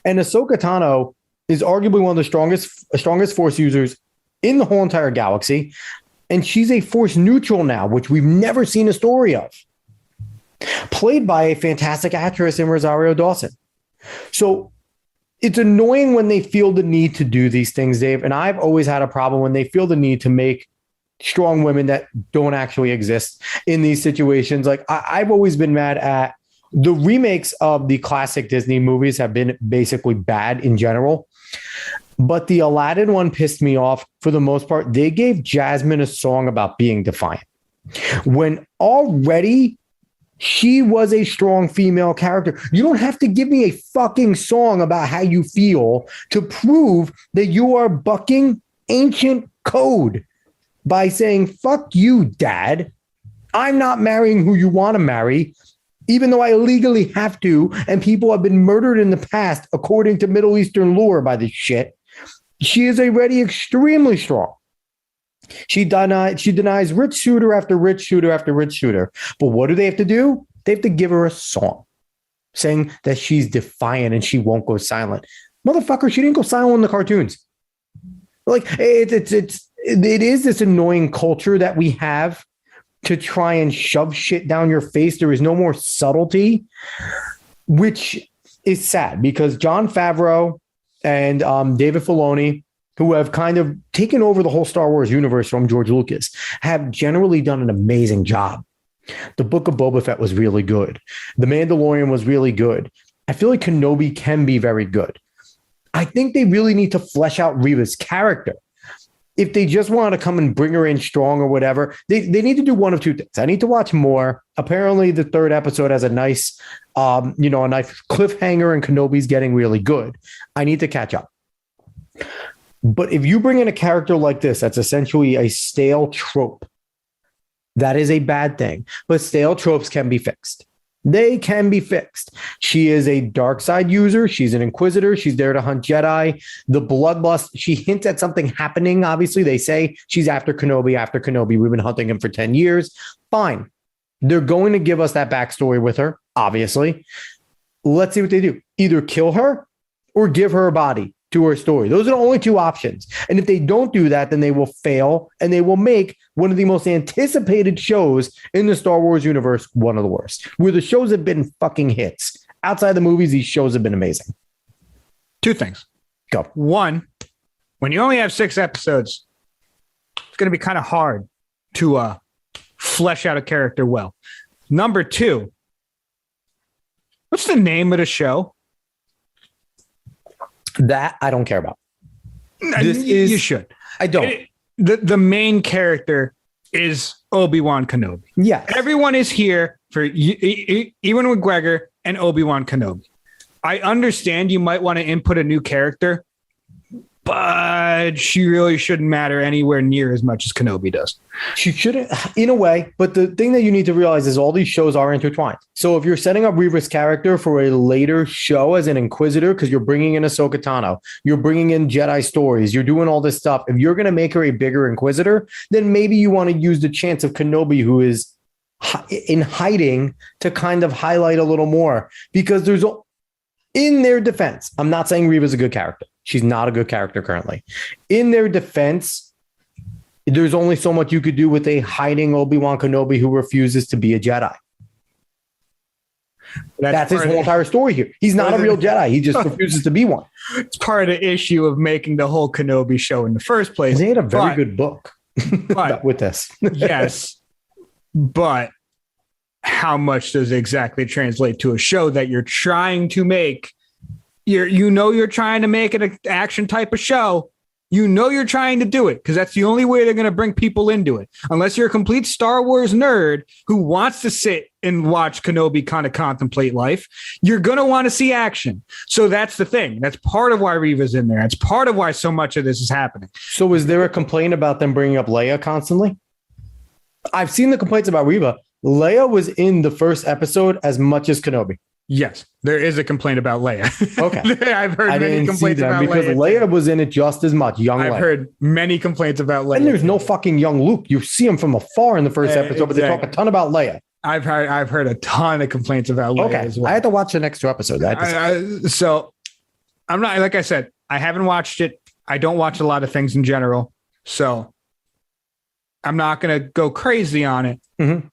And Ahsoka Tano is arguably one of the strongest Force users in the whole entire galaxy. And she's a Force neutral now, which we've never seen a story of. Played by a fantastic actress in Rosario Dawson. So it's annoying when they feel the need to do these things, Dave. And I've always had a problem when they feel the need to make strong women that don't actually exist in these situations. Like I've always been mad at the remakes of the classic Disney movies have been basically bad in general. But the Aladdin one pissed me off for the most part. They gave Jasmine a song about being defiant when already she was a strong female character. You don't have to give me a fucking song about how you feel to prove that you are bucking ancient code by saying, fuck you, dad. I'm not marrying who you want to marry, even though I legally have to, and people have been murdered in the past, according to Middle Eastern lore by this shit. She is already extremely strong. She denies rich shooter after rich shooter after rich shooter. But what do they have to do? They have to give her a song saying that she's defiant and she won't go silent. Motherfucker, she didn't go silent in the cartoons. Like it is this annoying culture that we have to try and shove shit down your face. There is no more subtlety, which is sad because Jon Favreau and David Filoni, who have kind of taken over the whole Star Wars universe from George Lucas, have generally done an amazing job. The Book of Boba Fett was really good. The Mandalorian was really good. I feel like Kenobi can be very good. I think they really need to flesh out Reva's character. If they just want to come and bring her in strong or whatever, they need to do one of two things. I need to watch more. Apparently, the third episode has a nice, a nice cliffhanger, and Kenobi's getting really good. I need to catch up. But if you bring in a character like this, that's essentially a stale trope, that is a bad thing. But stale tropes can be fixed. They can be fixed. She is a dark side user. She's an inquisitor. She's there to hunt Jedi. The bloodlust, she hints at something happening. Obviously, they say she's after Kenobi. We've been hunting him for 10 years. Fine. They're going to give us that backstory with her, obviously. Let's see what they do. Either kill her or give her a body to her story. Those are the only two options. And if they don't do that, then they will fail and they will make one of the most anticipated shows in the Star Wars universe one of the worst. Where the shows have been fucking hits. Outside the movies, these shows have been amazing. Two things. Go. One, when you only have 6 episodes, it's going to be kind of hard to flesh out a character well. Number 2, what's the name of the show? That I don't care about. You should. I don't. The main character is Obi-Wan Kenobi. Yeah. Everyone is here for Ewan McGregor and Obi-Wan Kenobi. I understand you might want to input a new character, but she really shouldn't matter anywhere near as much as Kenobi does. She shouldn't, in a way, but the thing that you need to realize is all these shows are intertwined. So if you're setting up Reva's character for a later show as an Inquisitor, because you're bringing in Ahsoka Tano, you're bringing in Jedi stories, you're doing all this stuff. If you're going to make her a bigger Inquisitor, then maybe you want to use the chance of Kenobi, who is in hiding, to kind of highlight a little more. Because there's, in their defense, I'm not saying Reva's a good character. She's not a good character currently. In their defense, there's only so much you could do with a hiding Obi-Wan Kenobi who refuses to be a Jedi. That's his whole entire story here. He's not a real Jedi. He just refuses to be one. It's part of the issue of making the whole Kenobi show in the first place. They had a very good book with this. Yes. But how much does it exactly translate to a show that you're trying to make? You're trying to make it an action type of show. You're trying to do it because that's the only way they're going to bring people into it. Unless you're a complete Star Wars nerd who wants to sit and watch Kenobi kind of contemplate life, you're going to want to see action. So that's the thing. That's part of why Reva's in there. It's part of why so much of this is happening. So is there a complaint about them bringing up Leia constantly? I've seen the complaints about Reva. Leia was in the first episode as much as Kenobi. Yes, there is a complaint about Leia. Okay. I've heard many complaints about because Leia was in it just as much. I've heard many complaints about Leia. And there's no fucking young Luke. You see him from afar in the first episode, but they talk a ton about Leia. I've heard a ton of complaints about Leia as well. I had to watch the next 2 episodes. So I'm not, like I said, I haven't watched it. I don't watch a lot of things in general. So I'm not going to go crazy on it. Mm-hmm.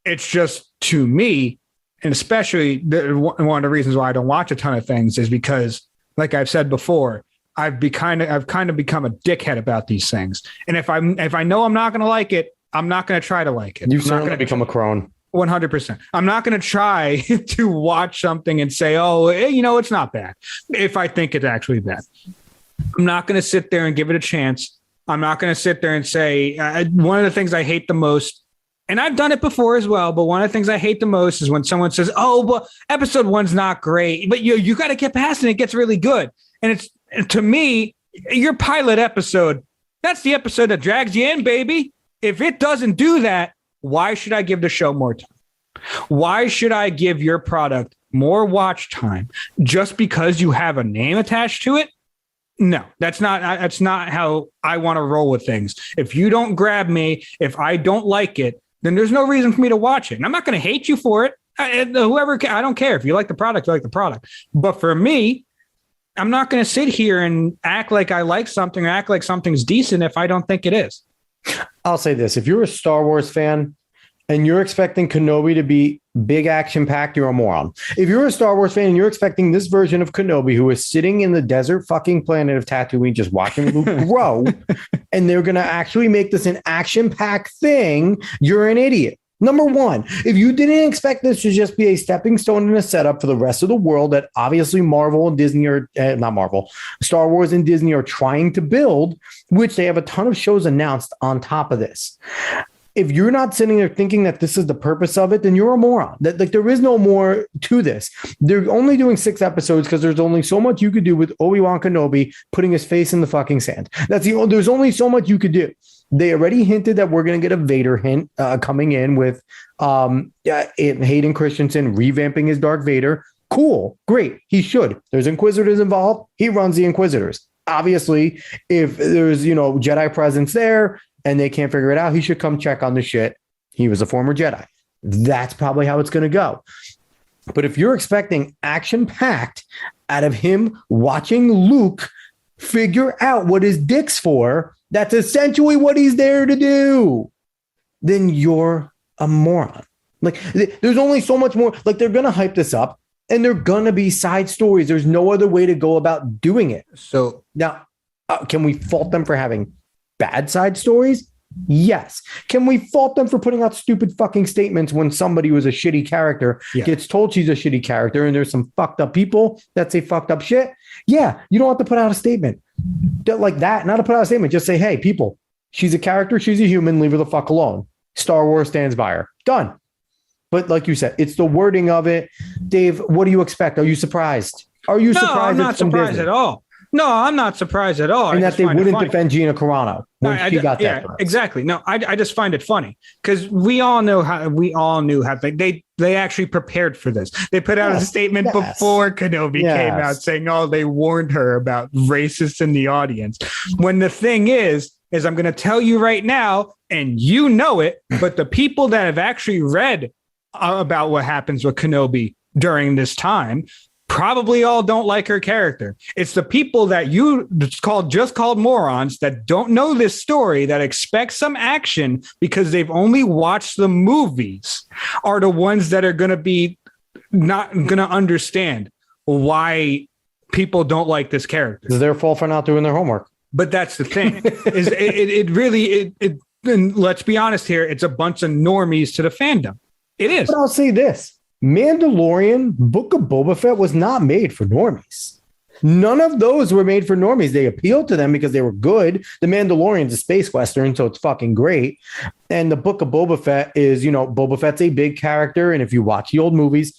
It's just, to me, and especially one of the reasons why I don't watch a ton of things is because, like I've said before, I've kind of become a dickhead about these things. And if I know I'm not going to like it, I'm not going to try to like it. You've certainly become a crone. 100%. I'm not going to try to watch something and say, oh, it's not bad, if I think it's actually bad. I'm not going to sit there and give it a chance. I'm not going to sit there and say, one of the things I hate the most, and I've done it before as well, but one of the things I hate the most is when someone says, oh, well, episode 1's not great, but you got to get past it. It gets really good. And to me, your pilot episode, that's the episode that drags you in, baby. If it doesn't do that, why should I give the show more time? Why should I give your product more watch time just because you have a name attached to it? No, that's not how I want to roll with things. If you don't grab me, if I don't like it, then there's no reason for me to watch it. And I'm not going to hate you for it. I don't care. If you like the product, you like the product. But for me, I'm not going to sit here and act like I like something or act like something's decent if I don't think it is. I'll say this. If you're a Star Wars fan and you're expecting Kenobi to be big action packed, you're a moron. If you're a Star Wars fan and you're expecting this version of Kenobi, who is sitting in the desert fucking planet of Tatooine, just watching Luke grow, and they're going to actually make this an action packed thing, you're an idiot. Number one, if you didn't expect this to just be a stepping stone and a setup for the rest of the world that obviously Marvel and Disney are, not Marvel, Star Wars and Disney are trying to build, which they have a ton of shows announced on top of this. If you're not sitting there thinking that this is the purpose of it, then you're a moron. That there is no more to this. They're only doing 6 episodes because there's only so much you could do with Obi-Wan Kenobi putting his face in the fucking sand. There's only so much you could do. They already hinted that we're going to get a Vader hint coming in with Hayden Christensen revamping his Darth Vader. Cool. Great. He should. There's Inquisitors involved. He runs the Inquisitors. Obviously, if there's, Jedi presence there and they can't figure it out, he should come check on the shit. He was a former Jedi. That's probably how it's going to go. But if you're expecting action-packed out of him watching Luke figure out what his dick's for, that's essentially what he's there to do, then you're a moron. Like, there's only so much more. Like, they're going to hype this up and they're going to be side stories. There's no other way to go about doing it. So now, can we fault them for having bad side stories? Yes. Can we fault them for putting out stupid fucking statements when somebody who's a shitty character gets told she's a shitty character and there's some fucked up people that say fucked up shit? Yeah. You don't have to put out a statement like that. Not to put out a statement. Just say, hey, people, she's a character. She's a human. Leave her the fuck alone. Star Wars stands by her. Done. But like you said, it's the wording of it. Dave, what do you expect? Are you surprised? Are you surprised? I'm not surprised at all. No, I'm not surprised at all. And that they wouldn't defend Gina Carano when she got that. Exactly. No, I just find it funny because we all knew how they actually prepared for this. They put out a statement before Kenobi came out saying, oh, they warned her about racists in the audience. When the thing is I'm going to tell you right now, and you know it, but the people that have actually read about what happens with Kenobi during this time probably all don't like her character. It's the people that just called morons that don't know this story, that expect some action because they've only watched the movies, are the ones that are going to be not going to understand why people don't like this character. It's their fault for not doing their homework. But that's the thing. Is it really and let's be honest here, it's a bunch of normies to the fandom. It is. But I'll say this. Mandalorian, Book of Boba Fett was not made for normies. None of those were made for normies. They appealed to them because they were good. The Mandalorian's a space western, so it's fucking great. And the Book of Boba Fett is, Boba Fett's a big character. And if you watch the old movies,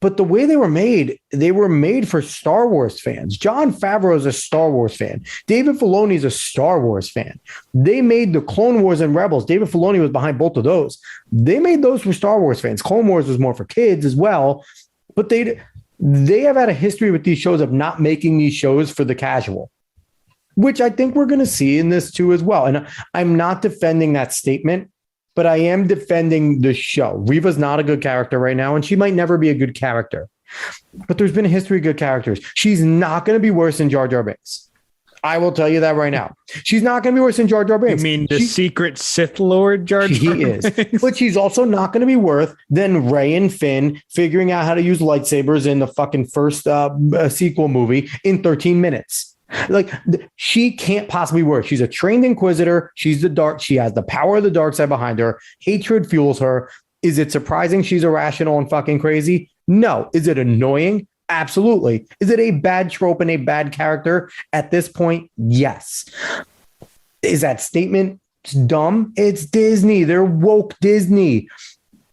but the way they were made for Star Wars fans. Jon Favreau is a Star Wars fan. David Filoni is a Star Wars fan. They made the Clone Wars and Rebels. David Filoni was behind both of those. They made those for Star Wars fans. Clone Wars was more for kids as well. But they have had a history with these shows of not making these shows for the casual, which I think we're going to see in this too as well. And I'm not defending that statement, but I am defending the show. Reva's not a good character right now, and she might never be a good character. But there's been a history of good characters. She's not going to be worse than Jar Jar Binks. I will tell you that right now. She's not going to be worse than Jar Jar Binks. You mean the secret Sith Lord Jar Jar Binks? He is. But she's also not going to be worse than Rey and Finn figuring out how to use lightsabers in the fucking first sequel movie in 13 minutes. Like she can't possibly work. She's a trained inquisitor. She's the dark. She has the power of the dark side behind her. Hatred fuels her. Is it surprising she's irrational and fucking crazy? No. Is it annoying? Absolutely. Is it a bad trope and a bad character at this point? Yes. Is that statement dumb? It's Disney. They're woke Disney.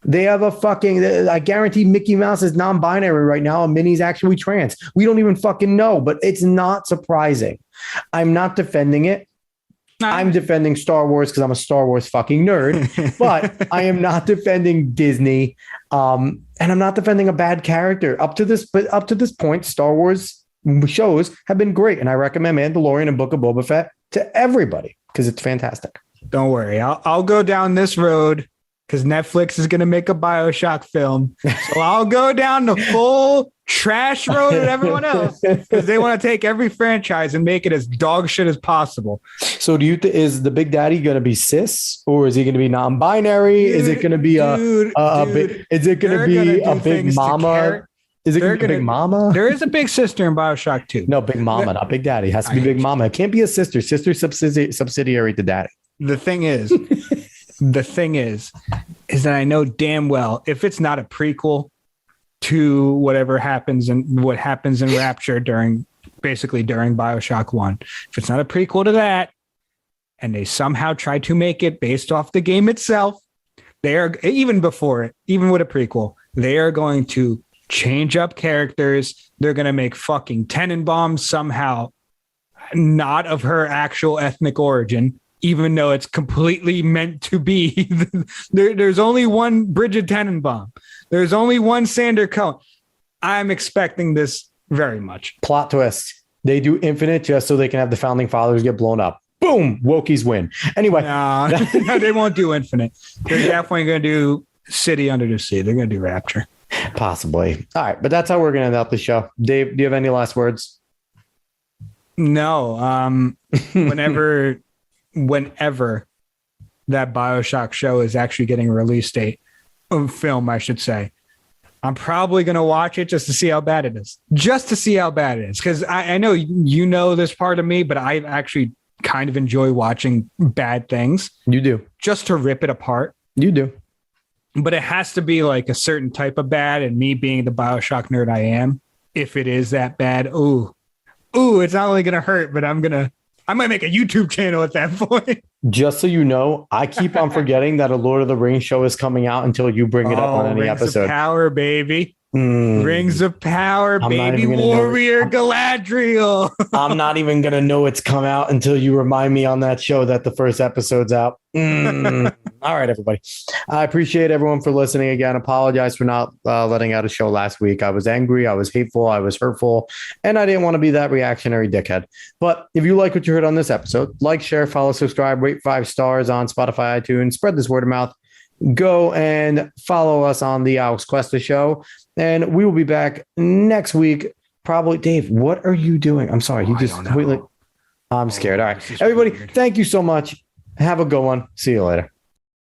They have a fucking, I guarantee Mickey Mouse is non-binary right now and Minnie's actually trans. We don't even fucking know, but it's not surprising. I'm not defending it. I'm defending Star Wars because I'm a Star Wars fucking nerd, but I am not defending Disney. And I'm not defending a bad character up to this point. Star Wars shows have been great. And I recommend Mandalorian and Book of Boba Fett to everybody because it's fantastic. Don't worry. I'll go down this road because Netflix is going to make a BioShock film. So I'll go down the full trash road with everyone else because they want to take every franchise and make it as dog shit as possible. So do you is the Big Daddy going to be cis or is he going to be non-binary? Is it going to be a big mama? Is it going to be Big Mama? There is a big sister in BioShock 2. No, Big Mama, not Big Daddy. It has to be Big Mama. It can't be a sister. Sister subsidiary to Daddy. The thing is that I know damn well if it's not a prequel to whatever happens and what happens in Rapture during BioShock 1, if it's not a prequel to that, and they somehow try to make it based off the game itself, they are, even before it, even with a prequel, they are going to change up characters. They're going to make fucking Tenenbaum somehow not of her actual ethnic origin, even though it's completely meant to be. There's only one Bridget Tenenbaum. There's only one Sander Cohen. I'm expecting this very much. Plot twist. They do Infinite just so they can have the Founding Fathers get blown up. Boom. Wokies win. Anyway. No, they won't do Infinite. They're definitely going to do City Under the Sea. They're going to do Rapture. Possibly. All right. But that's how we're going to end out the show. Dave, do you have any last words? No. Whenever that BioShock show is actually getting a release date of film, I should say, I'm probably going to watch it just to see how bad it is. Just to see how bad it is. Because I know you know this part of me, but I actually kind of enjoy watching bad things. You do. Just to rip it apart. You do. But it has to be like a certain type of bad. And me being the BioShock nerd I am, if it is that bad, ooh, it's not only going to hurt, but I might make a YouTube channel at that point. Just so you know, I keep on forgetting that a Lord of the Rings show is coming out until you bring it up on any Rings episode. Of Power, baby. Rings of Power, baby. Warrior Galadriel. I'm not even going to know it's come out until you remind me on that show that the first episode's out. All right, everybody. I appreciate everyone for listening again. Apologize for not letting out a show last week. I was angry. I was hateful. I was hurtful. And I didn't want to be that reactionary dickhead. But if you like what you heard on this episode, like, share, follow, subscribe, rate 5 stars on Spotify, iTunes, spread this word of mouth. Go and follow us on the Alex Cuesta Show. And we will be back next week. Probably. Dave, what are you doing? I'm sorry. I'm scared. All right. Everybody, thank you so much. Have a good one. See you later.